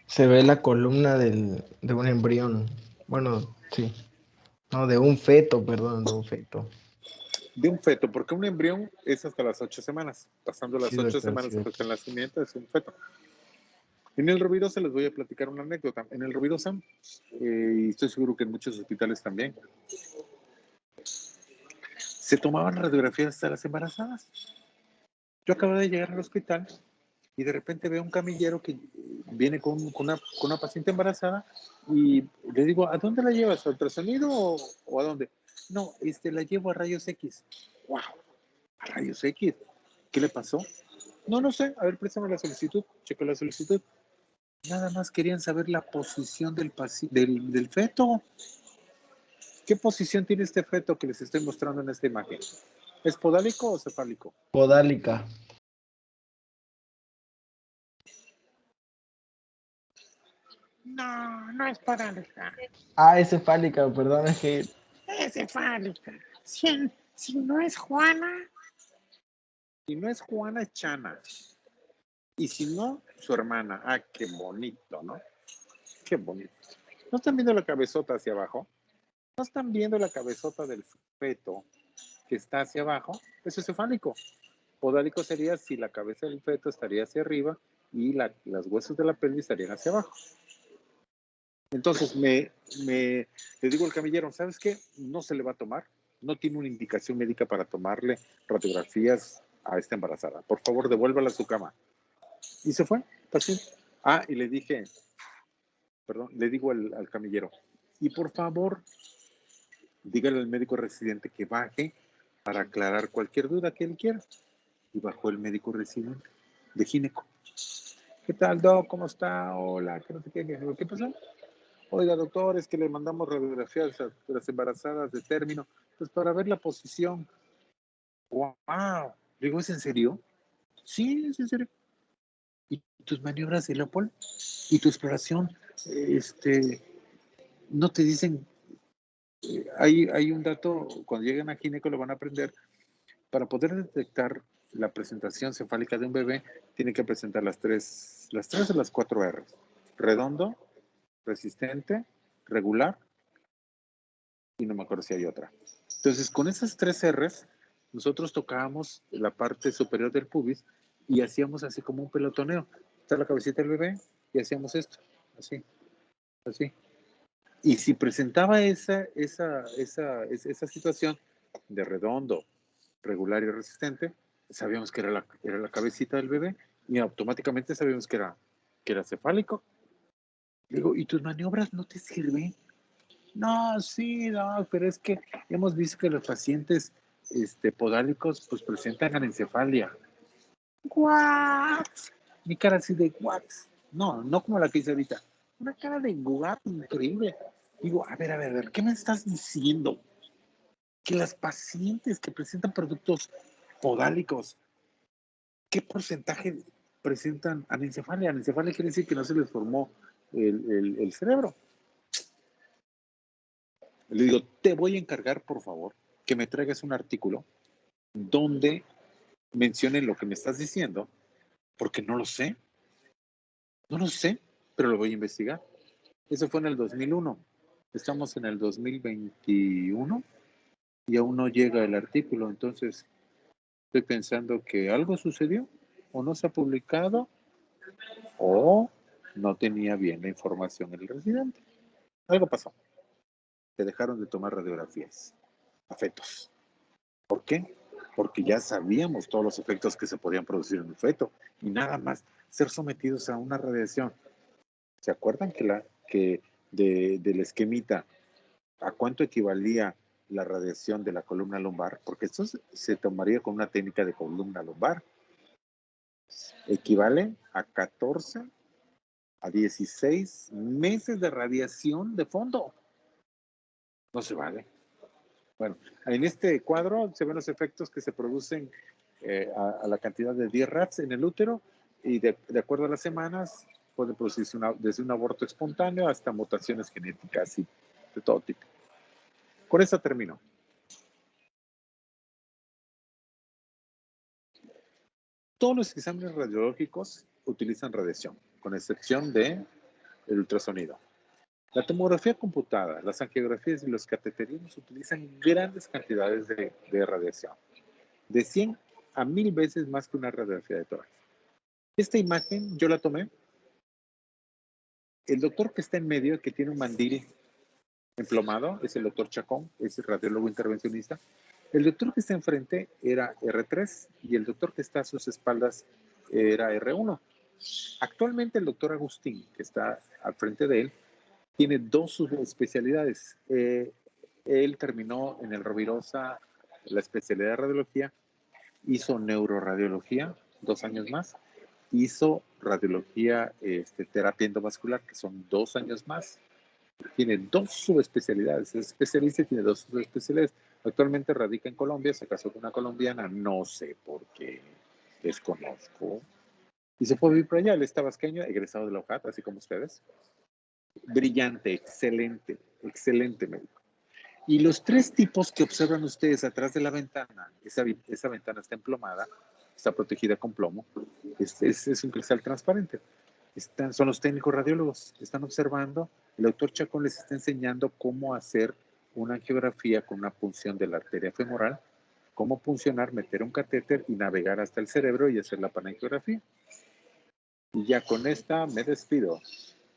Se ve la columna de un embrión. Bueno, sí. No, de un feto, perdón, de un feto. De un feto, porque un embrión es hasta las 8 semanas. Pasando las Sí, 8 doctor, semanas sí, hasta el nacimiento es un feto. En el Rovirosa les voy a platicar una anécdota. En el Rovirosa, y estoy seguro que en muchos hospitales también, se tomaban radiografías hasta las embarazadas. Yo acabo de llegar al hospital y de repente veo un camillero que viene con una paciente embarazada y le digo, ¿a dónde la llevas? ¿A ultrasonido o a dónde? No, la llevo a rayos X. ¡Wow! ¿A rayos X? ¿Qué le pasó? No, no sé. A ver, préstame la solicitud. Checo la solicitud. Nada más querían saber la posición del feto. ¿Qué posición tiene este feto que les estoy mostrando en esta imagen? ¿Es podálico o cefálico? podálica. No, no es podálica. Ah, es cefálica, perdón, es que Es cefálica. Si no es Juana. Si no es Juana, es Chana. Y si no, su hermana. Ah, qué bonito, ¿no? Qué bonito. ¿No están viendo la cabezota hacia abajo? ¿No están viendo la cabezota del feto que está hacia abajo? Eso es cefálico. Podálico sería si la cabeza del feto estaría hacia arriba y los huesos de la pelvis estarían hacia abajo. Entonces le digo al camillero, ¿sabes qué? No se le va a tomar, no tiene una indicación médica para tomarle radiografías a esta embarazada. Por favor, devuélvala a su cama. Y se fue, paciente. Ah, y le dije, perdón, le digo al camillero, y por favor, dígale al médico residente que baje para aclarar cualquier duda que él quiera. Y bajó el médico residente de gineco. ¿Qué tal, doc? ¿Cómo está? Hola, ¿qué no sé qué? ¿Qué pasó? Oiga, doctor, es que le mandamos radiografías a las embarazadas de término, pues para ver la posición. ¡Wow! Digo, ¿es en serio? Sí, es en serio. ¿Y tus maniobras de Leopold? ¿Y tu exploración? No te dicen, hay un dato, cuando llegan a gineco lo van a aprender, para poder detectar la presentación cefálica de un bebé, tiene que presentar las tres o las 4 R. Redondo, resistente, regular, y no me acuerdo si hay otra. Entonces, con esas 3 R's, nosotros tocábamos la parte superior del pubis y hacíamos así como un pelotoneo. Está la cabecita del bebé y hacíamos esto, así, así. Y si presentaba esa situación de redondo, regular y resistente, sabíamos que era la cabecita del bebé y automáticamente sabíamos que era cefálico. Digo, ¿y tus maniobras no te sirven? No, sí, no, pero es que hemos visto que los pacientes podálicos pues presentan anencefalia. ¿What? Mi cara así de what? No, no como la que hice ahorita. Una cara de what increíble. Digo, a ver, ¿qué me estás diciendo? Que las pacientes que presentan productos podálicos, ¿qué porcentaje presentan anencefalia? Anencefalia quiere decir que no se les formó el cerebro. Le digo, te voy a encargar, por favor, que me traigas un artículo donde mencione lo que me estás diciendo, porque no lo sé. No lo sé, pero lo voy a investigar. Eso fue en el 2001. Estamos en el 2021 y aún no llega el artículo. Entonces, estoy pensando que algo sucedió o no se ha publicado o no tenía bien la información el residente. Algo pasó. Te dejaron de tomar radiografías a fetos. ¿Por qué? Porque ya sabíamos todos los efectos que se podían producir en un feto y nada más ser sometidos a una radiación. ¿Se acuerdan que del esquemita a cuánto equivalía la radiación de la columna lumbar? Porque esto se tomaría con una técnica de columna lumbar. Equivale a 14 a 16 meses de radiación de fondo. No se vale. Bueno, en este cuadro se ven los efectos que se producen a la cantidad de 10 rats en el útero y de acuerdo a las semanas puede producirse desde un aborto espontáneo hasta mutaciones genéticas y de todo tipo. Con eso termino. Todos los exámenes radiológicos utilizan radiación, con excepción del ultrasonido. La tomografía computada, las angiografías y los cateterismos utilizan grandes cantidades de radiación, de 100 a 1000 veces más que una radiografía de tórax. Esta imagen yo la tomé. El doctor que está en medio, que tiene un mandil emplomado, es el doctor Chacón, es el radiólogo intervencionista. El doctor que está enfrente era R3 y el doctor que está a sus espaldas era R1. Actualmente el doctor Agustín, que está al frente de él, tiene 2 subespecialidades. Él terminó en el Rovirosa la especialidad de radiología, hizo neuroradiología 2 años más, hizo radiología, terapia endovascular, que son 2 años más. Tiene 2 subespecialidades, es especialista y tiene 2 subespecialidades. Actualmente radica en Colombia, se casó con una colombiana, no sé por qué, desconozco. Y se fue a vivir por allá, él es tabasqueño, egresado de la UJAT, así como ustedes. Brillante, excelente, excelente médico. Y los 3 tipos que observan ustedes atrás de la ventana, esa ventana está emplomada, está protegida con plomo, es un cristal transparente. Son los técnicos radiólogos, están observando, el doctor Chacón les está enseñando cómo hacer una angiografía con una punción de la arteria femoral, cómo puncionar, meter un catéter y navegar hasta el cerebro y hacer la panangiografía. Y ya con esta me despido.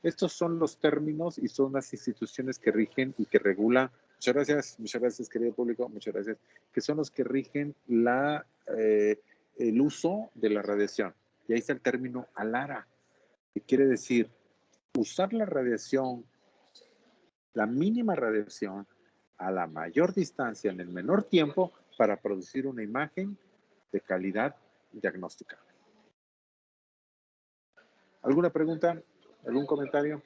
Estos son los términos y son las instituciones que rigen y que regulan. Muchas gracias, querido público, muchas gracias. Que son los que rigen el uso de la radiación. Y ahí está el término ALARA, que quiere decir usar la radiación, la mínima radiación, a la mayor distancia en el menor tiempo para producir una imagen de calidad diagnóstica. ¿Alguna pregunta? ¿Algún comentario?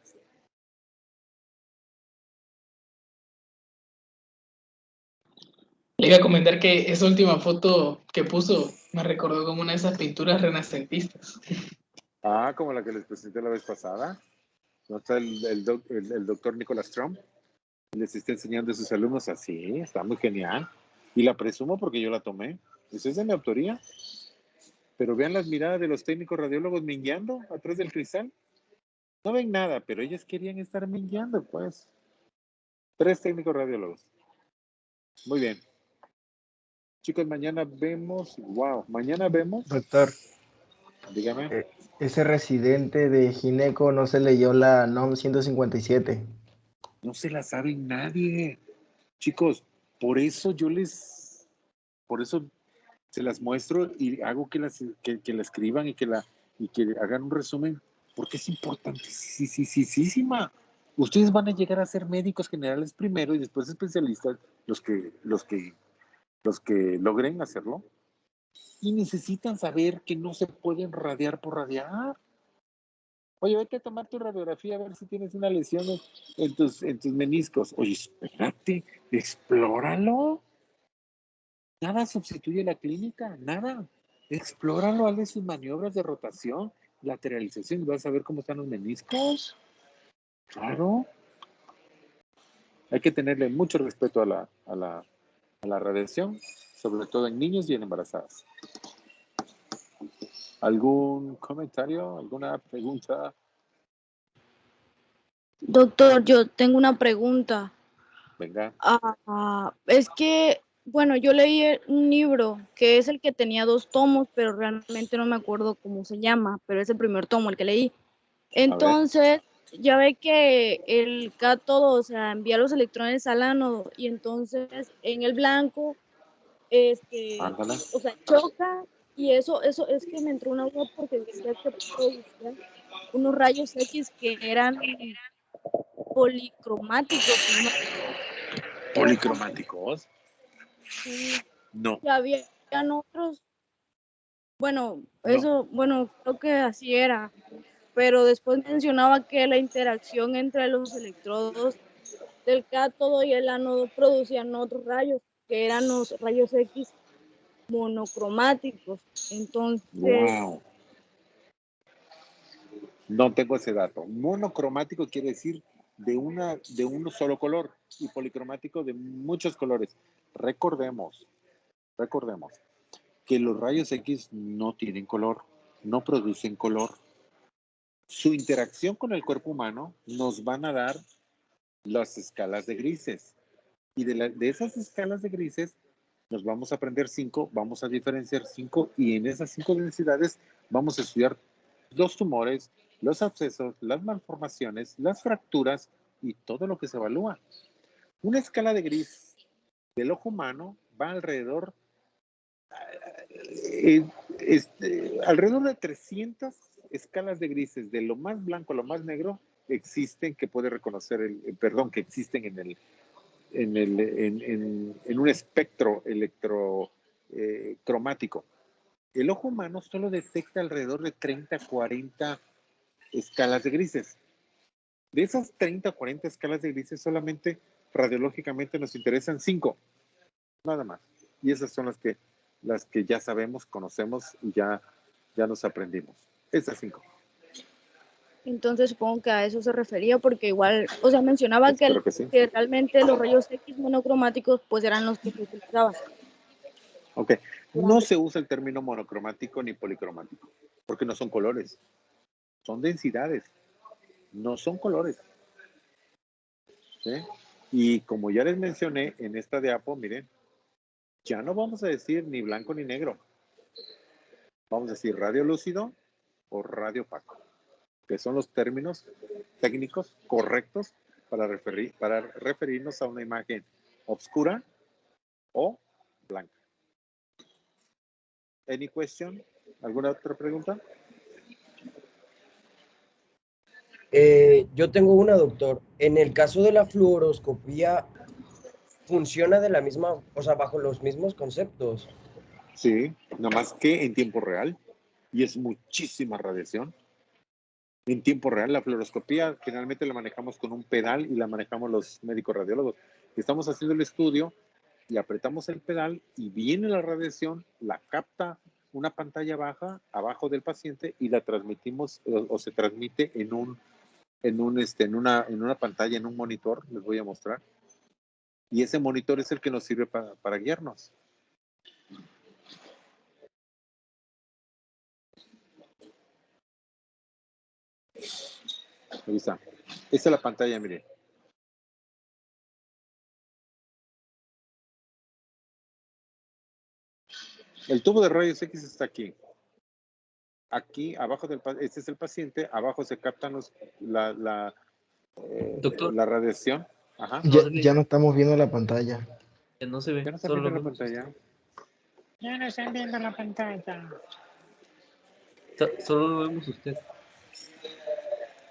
Le iba a comentar que esa última foto que puso me recordó como una de esas pinturas renacentistas. Ah, como la que les presenté la vez pasada. ¿No está el doctor Nicholas Trump? Les está enseñando a sus alumnos así, está muy genial. Y la presumo porque yo la tomé. Eso es de mi autoría. Pero vean las miradas de los técnicos radiólogos mingueando atrás del cristal. No ven nada, pero ellos querían estar mingueando, pues. 3 técnicos radiólogos. Muy bien. Chicos, mañana vemos. Wow, mañana vemos. Doctor, Dígame. ese residente de Gineco no se leyó la NOM 157. No se la sabe nadie. Chicos, por eso por eso se las muestro y hago que la escriban y que hagan un resumen, porque es importantísima. Ustedes van a llegar a ser médicos generales primero y después especialistas, los que logren hacerlo, y necesitan saber que no se pueden radiar por radiar. Oye, vete a tomar tu radiografía a ver si tienes una lesión en tus meniscos. Oye, espérate, explóralo. Nada sustituye la clínica, nada. Explóralo, hazle sus maniobras de rotación, lateralización y vas a ver cómo están los meniscos. Claro. Hay que tenerle mucho respeto a la radiación, sobre todo en niños y en embarazadas. ¿Algún comentario? ¿Alguna pregunta? Doctor, yo tengo una pregunta. Venga. Es que, bueno, yo leí un libro que es el que tenía 2 tomos, pero realmente no me acuerdo cómo se llama, pero es el primer tomo el que leí. Entonces, ya ve que el cátodo, o sea, envía los electrones al ánodo y entonces en el blanco, Ándale. o sea, choca y eso es que me entró una duda porque decía que producía unos rayos X que eran policromáticos, si no me equivoco. ¿Policromáticos? Sí, No. y habían otros, bueno, No. eso, bueno, creo que así era, pero después mencionaba que la interacción entre los electrodos del cátodo y el ánodo producían otros rayos, que eran los rayos X monocromáticos. Entonces, Wow. No tengo ese dato. Monocromático quiere decir de un solo color y policromático de muchos colores. Recordemos que los rayos X no tienen color, no producen color. Su interacción con el cuerpo humano nos van a dar las escalas de grises. Y de esas escalas de grises nos vamos a aprender 5, vamos a diferenciar 5 y en esas 5 densidades vamos a estudiar los tumores, los abscesos, las malformaciones, las fracturas y todo lo que se evalúa. Una escala de gris del ojo humano va alrededor de 300 escalas de grises, de lo más blanco a lo más negro, existen que puede reconocer que existen en un espectro electrocromático. El ojo humano solo detecta alrededor de 30, 40 escalas de grises. De esas 30, 40 escalas de grises, solamente radiológicamente nos interesan 5, nada más. Y esas son las que ya sabemos, conocemos y ya nos aprendimos. Esas 5. entonces supongo que a eso se refería, porque igual, o sea, mencionaba que, Espero que sí. que realmente los rayos X monocromáticos pues eran los que se utilizaban. Ok, no se usa el término monocromático ni policromático, porque no son colores, son densidades, no son colores. ¿Sí? Y como ya les mencioné en esta diapo, miren, ya no vamos a decir ni blanco ni negro, vamos a decir radio lúcido o radio opaco, que son los términos técnicos correctos para referirnos a una imagen oscura o blanca. Any question? ¿Alguna otra pregunta? Yo tengo una, doctor. En el caso de la fluoroscopía, ¿funciona de la misma, o sea, bajo los mismos conceptos? Sí, nada más que en tiempo real y es muchísima radiación. En tiempo real, la fluoroscopía generalmente la manejamos con un pedal y la manejamos los médicos radiólogos. Estamos haciendo el estudio y apretamos el pedal y viene la radiación, la capta una pantalla baja abajo del paciente y la transmitimos o se transmite en una pantalla, en un monitor, les voy a mostrar. Y ese monitor es el que nos sirve para guiarnos. Ahí está. Esta es la pantalla, mire. El tubo de rayos X está aquí. Aquí, abajo este es el paciente, abajo se captan la radiación. Ajá. Ya no estamos viendo la pantalla. Ya no se ve. Ya no están viendo la pantalla. Ya no están viendo la pantalla. Solo lo vemos usted.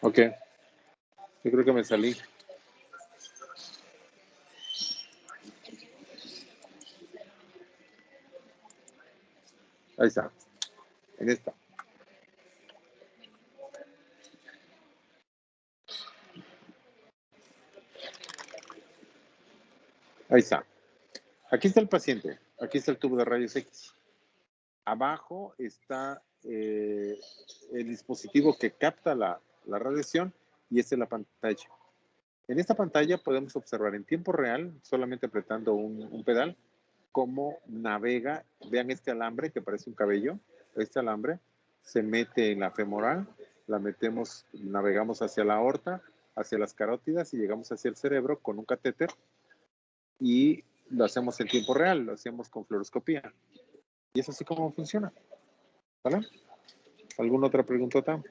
Ok. Yo creo que me salí. Ahí está. En esta. Ahí está. Aquí está el paciente. Aquí está el tubo de rayos X. Abajo está el dispositivo que capta la radiación y esta es la pantalla. En esta pantalla podemos observar en tiempo real, solamente apretando un pedal, cómo navega. Vean este alambre que parece un cabello. Este alambre se mete en la femoral, la metemos, navegamos hacia la aorta, hacia las carótidas y llegamos hacia el cerebro con un catéter y lo hacemos en tiempo real, lo hacemos con fluoroscopía. Y es así como funciona. ¿Vale? ¿Alguna otra preguntota?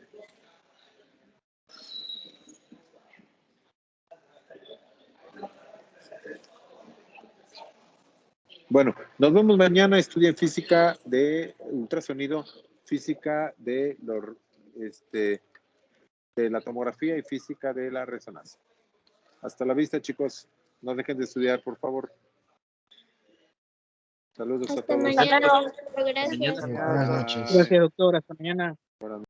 Bueno, nos vemos mañana. Estudien física de ultrasonido, física de la tomografía y física de la resonancia. Hasta la vista, chicos. No dejen de estudiar, por favor. Saludos a todos. Mañana. Gracias. Buenas noches. Gracias, doctor. Hasta mañana. Buenas noches.